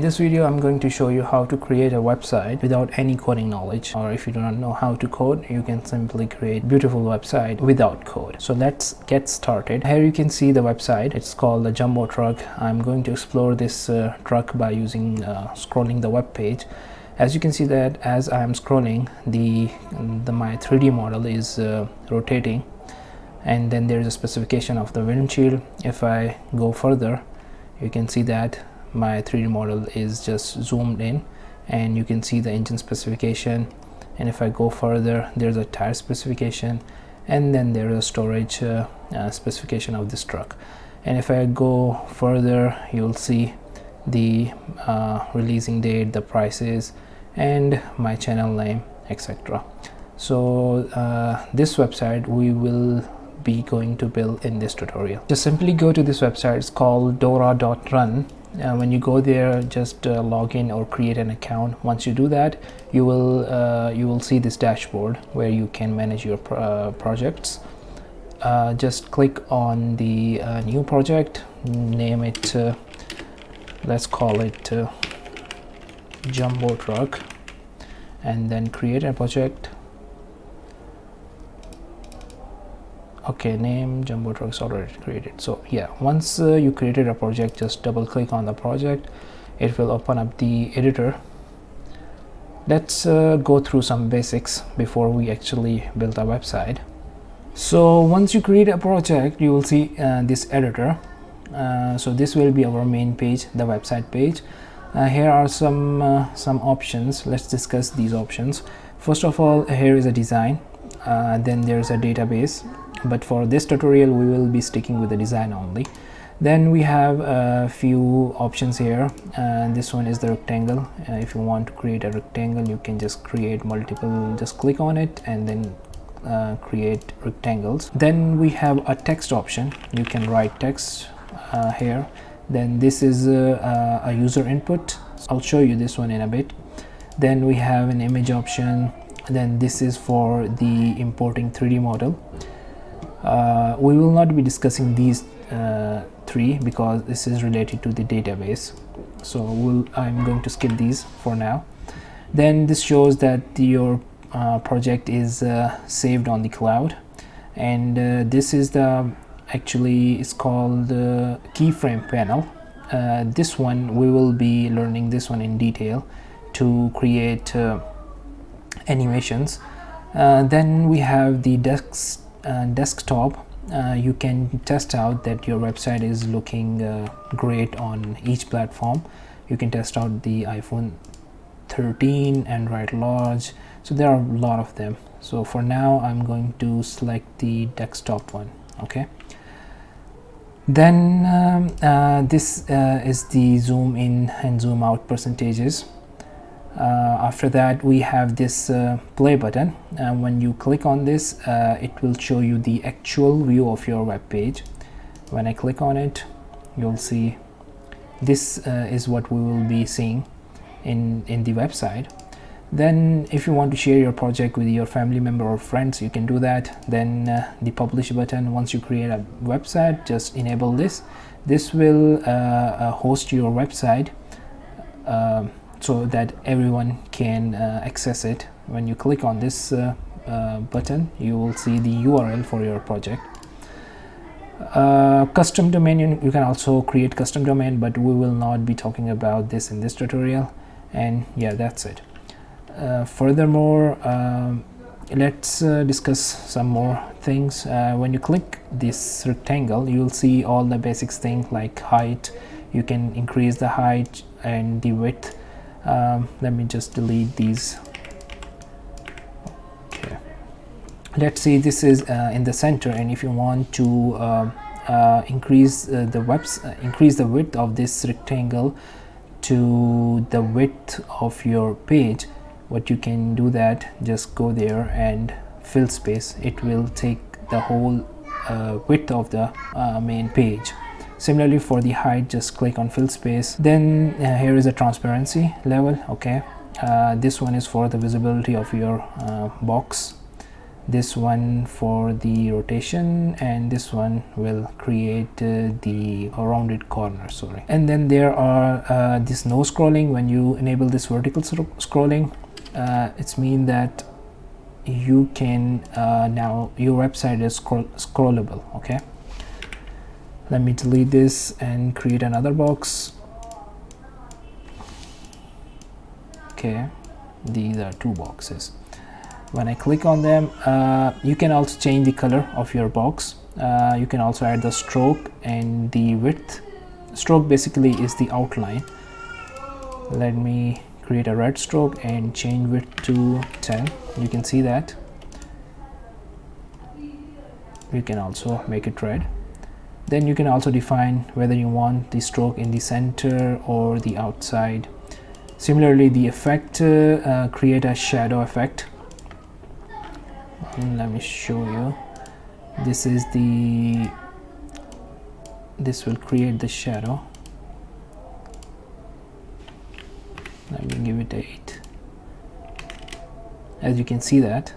this video, I'm going to show you how to create a website without any coding knowledge, or if you do not know how to code, you can simply create a beautiful website without code. So let's get started. Here you can see the website. It's called the Jumbo Truck. I'm going to explore this truck by using scrolling the web page. As you can see that as I am scrolling, my 3D model is rotating, and then there is a specification of the windshield. If I go further, you can see that my 3D model is just zoomed in, and you can see the engine specification. And if I go further, there's a tire specification, and then there is a storage specification of this truck. And if I go further, you'll see the releasing date, the prices, and my channel name, etc. So this website we will be going to build in this tutorial. Just simply go to this website. It's called dora.run. When you go there, just log in or create an account. Once you do that, you will see this dashboard where you can manage your projects. Just click on the new project, name it, let's call it Jumbo Truck, and then create a project. Okay, name Jumbo Truck is already created. So yeah, once you created a project, just double click on the project. It will open up the editor. Let's go through some basics before we actually build a website. So once you create a project, you will see this editor. So this will be our main page, the website page. Here are some options. Let's discuss these options. First of all, here is a design. Then there's a database, but for this tutorial we will be sticking with the design only. Then we have a few options here, and this one is the rectangle. If you want to create a rectangle, you can just create multiple, just click on it and then create rectangles. Then we have a text option. You can write text here. Then this is a user input. I'll show you this one in a bit. Then we have an image option. Then this is for the importing 3D model. We will not be discussing these three because this is related to the database, so I'm going to skip these for now. Then this shows that your project is saved on the cloud, and this is it's called the keyframe panel. This one we will be learning this one in detail to create animations. Then we have the desktop. You can test out that your website is looking great on each platform. You can test out the iPhone 13, Android large, so there are a lot of them. So for now I'm going to select the desktop one. Okay, then this is the zoom in and zoom out percentages. After that we have this play button, and when you click on this, it will show you the actual view of your web page. When I click on it, you'll see this is what we will be seeing in the website. Then if you want to share your project with your family member or friends, you can do that. Then the publish button. Once you create a website, just enable this. This will host your website so that everyone can access it. When you click on this button, you will see the URL for your project. Custom domain, you can also create custom domain, but we will not be talking about this in this tutorial. And yeah, that's it. Furthermore, let's discuss some more things. When you click this rectangle, you will see all the basics things like height. You can increase the height and the width. Let me just delete these. Okay, let's see, this is in the center, and if you want to increase the width of this rectangle to the width of your page, what you can do that, just go there and fill space. It will take the whole width of the main page. Similarly for the height, just click on fill space. Then here is a transparency level. Okay, this one is for the visibility of your box. this one for the rotation, and this one will create the rounded corner, sorry. And then there are this no scrolling. When you enable this vertical scrolling, it's mean that you can now your website is scrollable. Okay, let me delete this and create another box. Okay, these are two boxes. When I click on them, you can also change the color of your box. You can also add the stroke and the width. Stroke basically is the outline. Let me create a red stroke and change width to 10. You can see that. You can also make it red. Then you can also define whether you want the stroke in the center or the outside. Similarly, the effect, create a shadow effect. Let me show you. This will create the shadow. Let me give it 8. As you can see that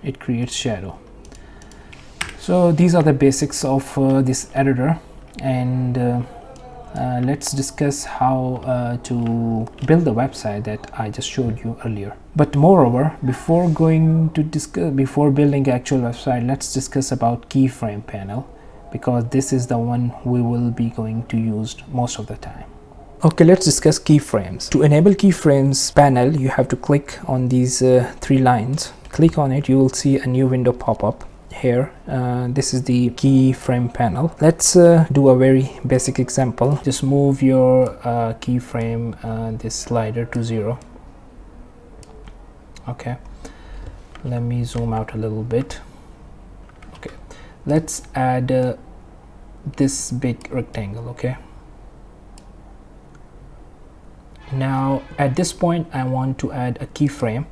it creates shadow. So these are the basics of this editor, and let's discuss how to build the website that I just showed you earlier. But moreover, before building the actual website, let's discuss about keyframe panel, because this is the one we will be going to use most of the time. Okay, let's discuss keyframes. To enable keyframes panel, you have to click on these 3 lines. Click on it, you will see a new window pop up here. This is the keyframe panel. Let's do a very basic example. Just move your keyframe, this slider, to 0. Okay, let me zoom out a little bit. Okay, let's add this big rectangle. Okay, now at this point I want to add a keyframe.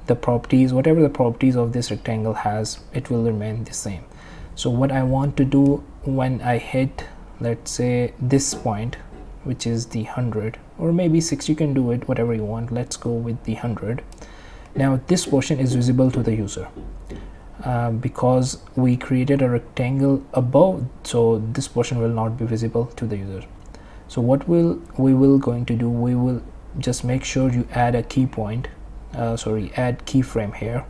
The properties, whatever the properties of this rectangle has, it will remain the same. So what I want to do, when I hit, let's say, this point, which is the 100 or maybe 6, you can do it whatever you want. Let's go with the 100. Now this portion is visible to the user because we created a rectangle above, so this portion will not be visible to the user. So what we will going to do, we will just make sure you add a key point, add keyframe here.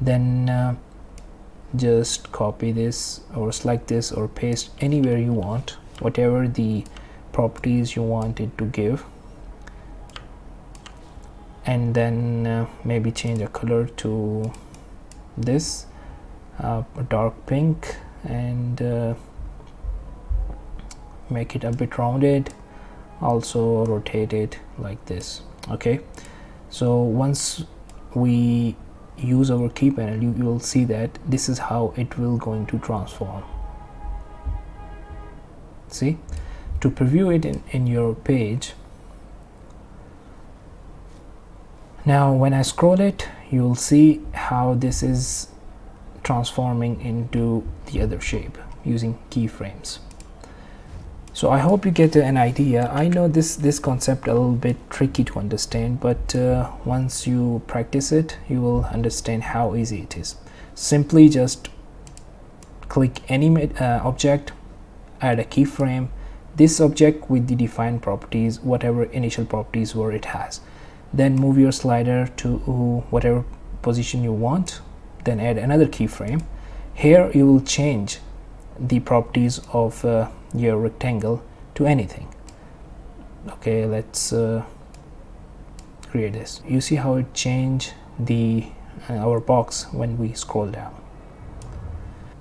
Then just copy this or select this or paste anywhere you want, whatever the properties you want it to give, and then maybe change a color to this a dark pink, and make it a bit rounded, also rotate it like this. Okay, so once we use our key panel, you will see that this is how it will going to transform. See, to preview it in your page, now when I scroll it, you will see how this is transforming into the other shape using keyframes. So I hope you get an idea. I know this concept a little bit tricky to understand, but once you practice it, you will understand how easy it is. Simply just click any object, add a keyframe, this object with the defined properties, whatever initial properties were it has. Then move your slider to whatever position you want, then add another keyframe. Here you will change the properties of your rectangle to anything. Okay, let's create this. You see how it changed the our box when we scroll down.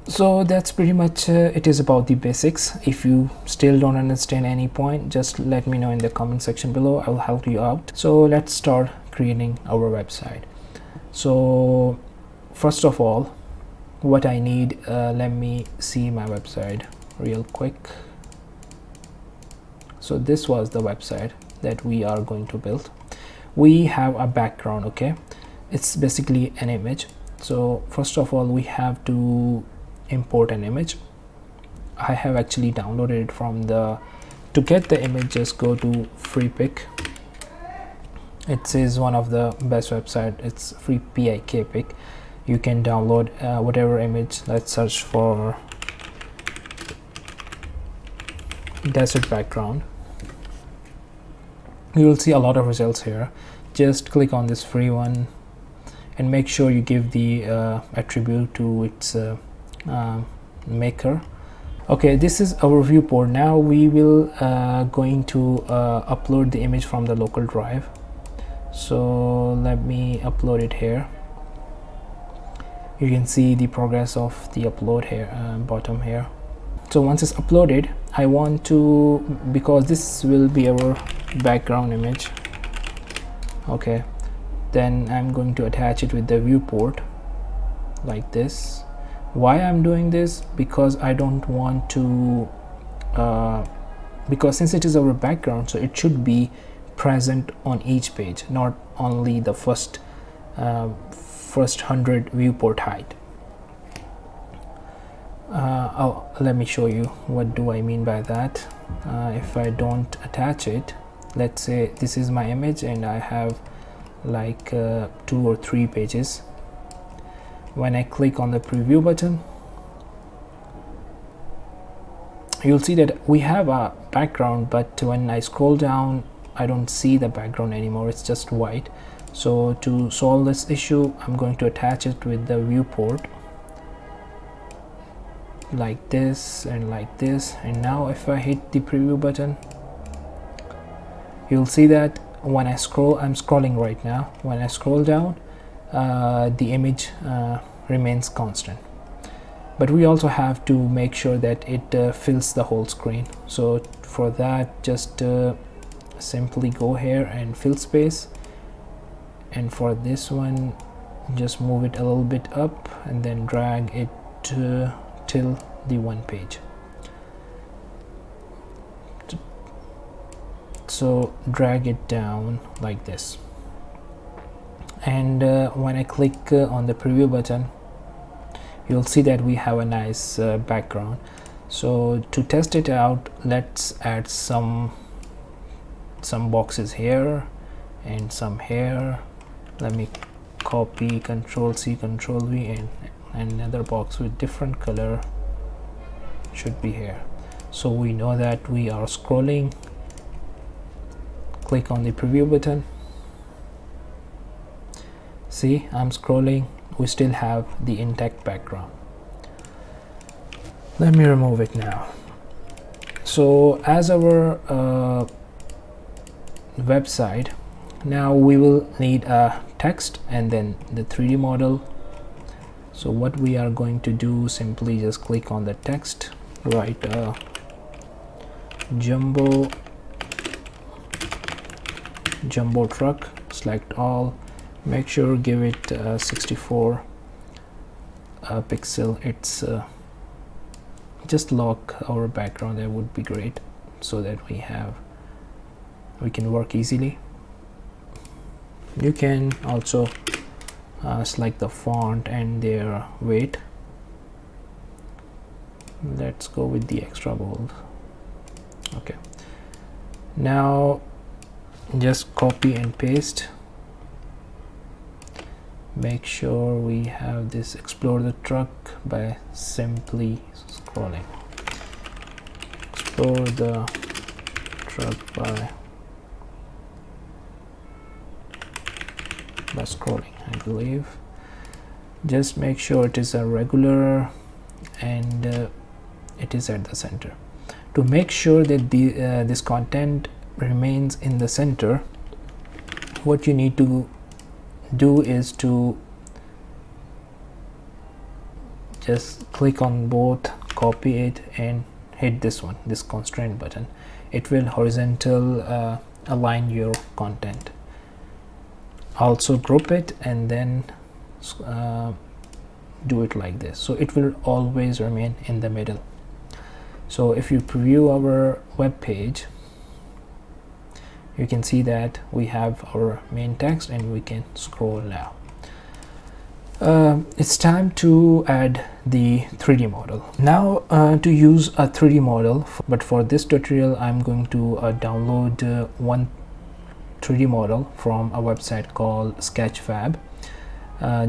So that's pretty much it is about the basics. If you still don't understand any point, just let me know in the comment section below. I will help you out. So let's start creating our website. So first of all, what I need, let me see my website real quick. So this was the website that we are going to build. We have a background. Okay, it's basically an image. So first of all, we have to import an image. I have actually downloaded it from the, to get the image, just go to free pick It is one of the best website. It's free pick. You can download whatever image. Let's search for desert background. You will see a lot of results here. Just click on this free one and make sure you give the attribute to its maker. Okay, this is our viewport. Now we will going to upload the image from the local drive. So let me upload it here. You can see the progress of the upload here, bottom here. So once it's uploaded, I want to, because this will be our background image, okay, then I'm going to attach it with the viewport like this. Why I'm doing this? Because I don't want to because since it is our background, so it should be present on each page, not only the first 100 viewport height. Let me show you what do I mean by that. If I don't attach it, let's say this is my image and I have like 2 or 3 pages. When I click on the preview button, you'll see that we have a background, but when I scroll down, I don't see the background anymore. It's just white. So to solve this issue, I'm going to attach it with the viewport like this and like this. And now if I hit the preview button, you'll see that when I scroll, I'm scrolling right now, when I scroll down, the image remains constant. But we also have to make sure that it fills the whole screen. So for that, just simply go here and fill space, and for this one just move it a little bit up and then drag it till the one page. So drag it down like this, and when I click on the preview button, you'll see that we have a nice background. So to test it out, let's add some boxes here and some here. Let me copy, Ctrl+C, Ctrl+V, and another box with different color should be here. So we know that we are scrolling. Click on the preview button. See, I'm scrolling. We still have the intact background. Let me remove it now. So as our website, now we will need a text and then the 3D model. So what we are going to do, simply just click on the text, write jumbo truck, select all, make sure give it 64 pixel. It's just lock our background, that would be great, so that we can work easily. You can also select the font and their weight. Let's go with the extra bold. Okay, now just copy and paste. Make sure we have this explore the truck by simply scrolling. Explore the truck by scrolling, I believe. Just make sure it is a regular and it is at the center. To make sure that this content remains in the center, what you need to do is to just click on both, copy it, and hit this one, this constraint button. It will horizontal align your content. Also group it and then do it like this, so it will always remain in the middle. So if you preview our web page, you can see that we have our main text and we can scroll now. It's time to add the 3D model. Now to use a 3D model, but for this tutorial I'm going to download one 3D model from a website called Sketchfab.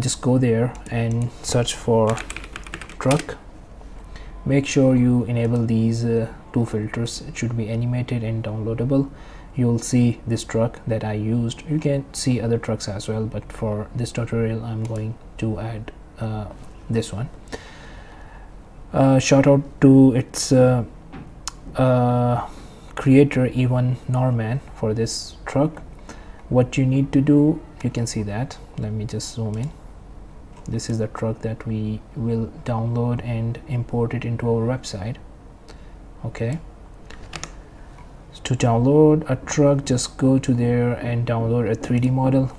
Just go there and search for truck. Make sure you enable these two filters. It should be animated and downloadable. You'll see this truck that I used. You can see other trucks as well, but for this tutorial I'm going to add this one. Shout out to its creator Ivan Norman for this truck. What you need to do, you can see that. Let me just zoom in. This is the truck that we will download and import it into our website. Okay, to download a truck, just go to there and download a 3D model.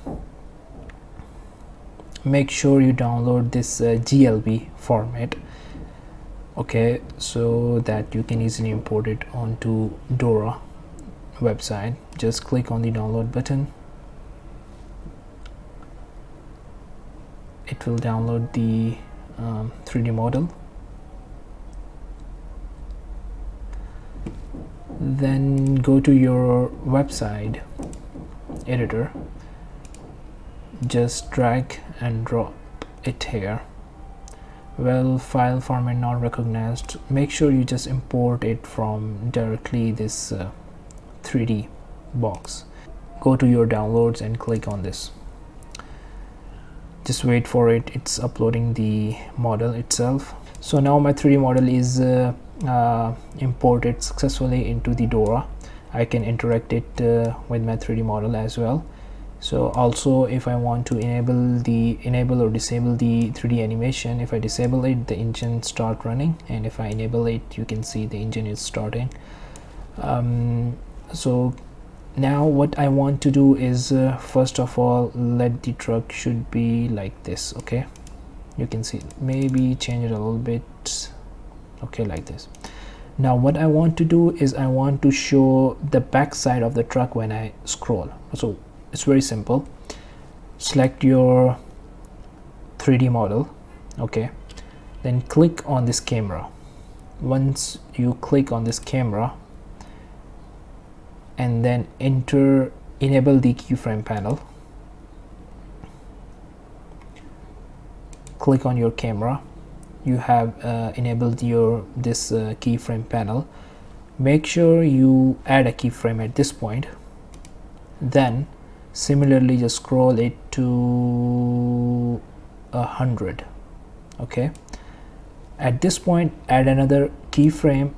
Make sure you download this GLB format, okay, so that you can easily import it onto Dora website. Just click on the download button. It will download the 3D model. Then go to your website editor, just drag and drop it here. Well, file format not recognized. Make sure you just import it from directly this 3D box. Go to your downloads and click on this. Just wait for it. It's uploading the model itself. So now my 3D model is imported successfully into the Dora. I can interact it with my 3D model as well. So also, if I want to enable or disable the 3D animation, if I disable it, the engine start running, and if I enable it, you can see the engine is starting. So now what I want to do is first of all, let the truck should be like this. Okay, you can see, maybe change it a little bit. Okay, like this. Now what I want to do is I want to show the back side of the truck when I scroll. So it's very simple. Select your 3D model, okay, then click on this camera. Once you click on this camera and then enable the keyframe panel, click on your camera, you have enabled this keyframe panel. Make sure you add a keyframe at this point. Then similarly just scroll it to 100. Okay, at this point add another keyframe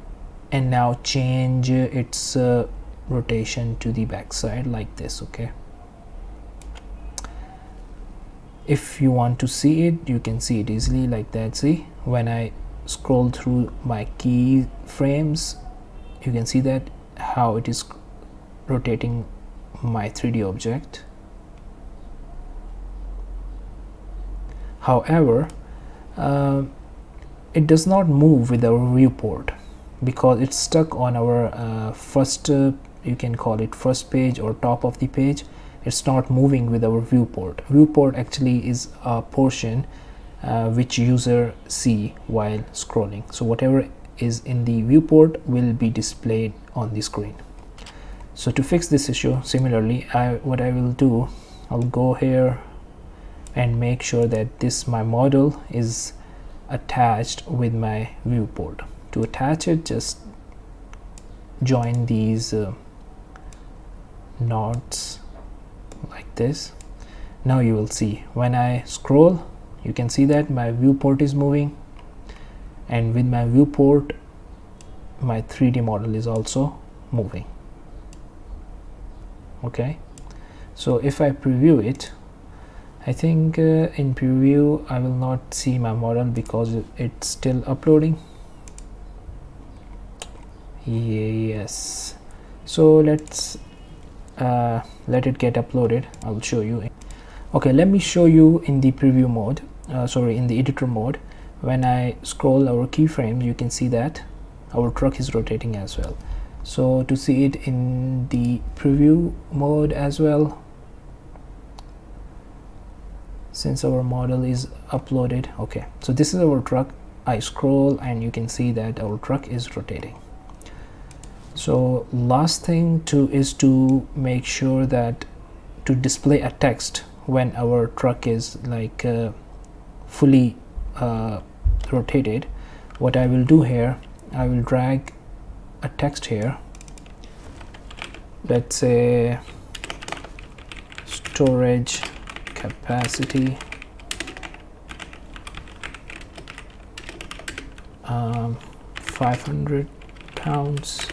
and now change its rotation to the back side like this. Okay, if you want to see it, you can see it easily like that. See, when I scroll through my keyframes, you can see that how it is rotating my 3D object. However, it does not move with our viewport because it's stuck on our first, you can call it first page or top of the page. It's not moving with our viewport. Viewport actually is a portion which user see while scrolling. So whatever is in the viewport will be displayed on the screen. So to fix this issue, similarly, what I will do, I'll go here and make sure that my model is attached with my viewport. To attach it, just join these knots like this. Now you will see when I scroll, you can see that my viewport is moving, and with my viewport my 3D model is also moving. Okay, so if I preview it, I think in preview I will not see my model because it's still uploading. Yes, so let's let it get uploaded. I'll show you. Okay, let me show you in the preview mode, in the editor mode. When I scroll our keyframes, you can see that our truck is rotating as well. So to see it in the preview mode as well, since our model is uploaded. Okay, so this is our truck. I scroll and you can see that our truck is rotating. So last thing is to make sure that to display a text when our truck is like fully rotated. What I will do here, I will drag a text here, let's say storage capacity 500 pounds.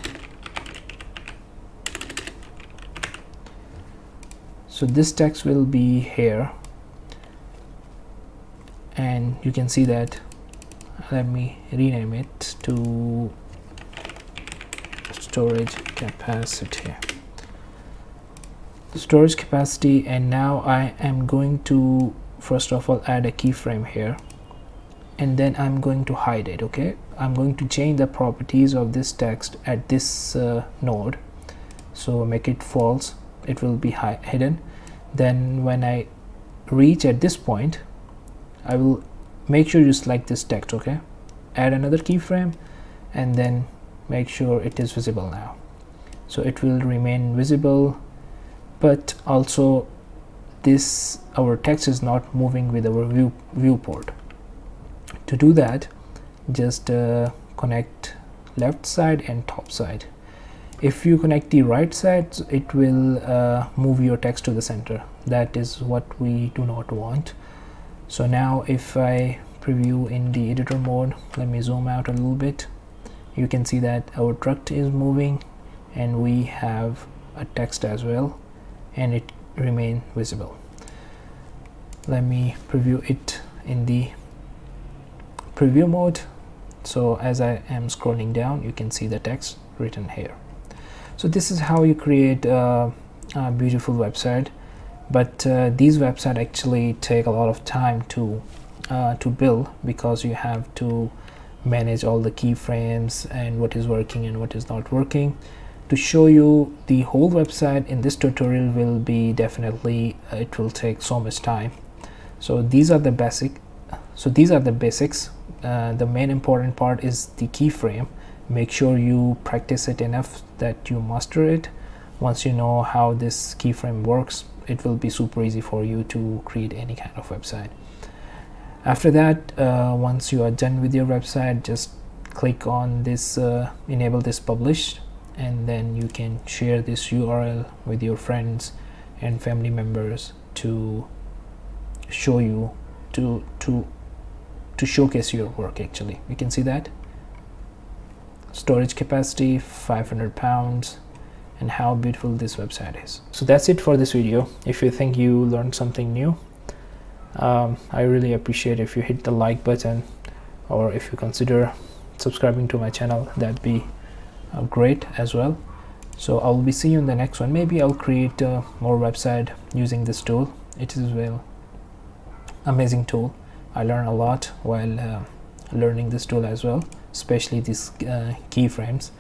So this text will be here, and you can see that. Let me rename it to storage capacity. And now I am going to first of all add a keyframe here, and then I'm going to hide it. Okay, I'm going to change the properties of this text at this node, so make it false, it will be hidden. Then when I reach at this point, I will make sure you select this text. Okay, add another keyframe and then make sure it is visible now, so it will remain visible, but also this our text is not moving with our viewport. To do that, just connect left side and top side. If you connect the right side, it will move your text to the center. That is what we do not want. So now if I preview in the editor mode, let me zoom out a little bit, you can see that our truck is moving and we have a text as well, and it remain visible. Let me preview it in the preview mode. So as I am scrolling down, you can see the text written here. So this is how you create a beautiful website, but these websites actually take a lot of time to build, because you have to manage all the keyframes and what is working and what is not working. To show you the whole website in this tutorial will be definitely it will take so much time. So these are the basics. The main important part is the keyframe. Make sure you practice it enough that you master it. Once you know how this keyframe works, it will be super easy for you to create any kind of website. After that, once you are done with your website, just click on this enable this publish, and then you can share this URL with your friends and family members to show you to showcase your work. Actually, you can see that storage capacity 500 pounds and how beautiful this website is. So that's it for this video. If you think you learned something new, I really appreciate if you hit the like button, or if you consider subscribing to my channel, that'd be great as well. So I'll be seeing you in the next one. Maybe I'll create more website using this tool. It is well amazing tool. I learned a lot while learning this tool as well, especially these keyframes.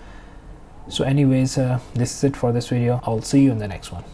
So anyways, this is it for this video. I'll see you in the next one.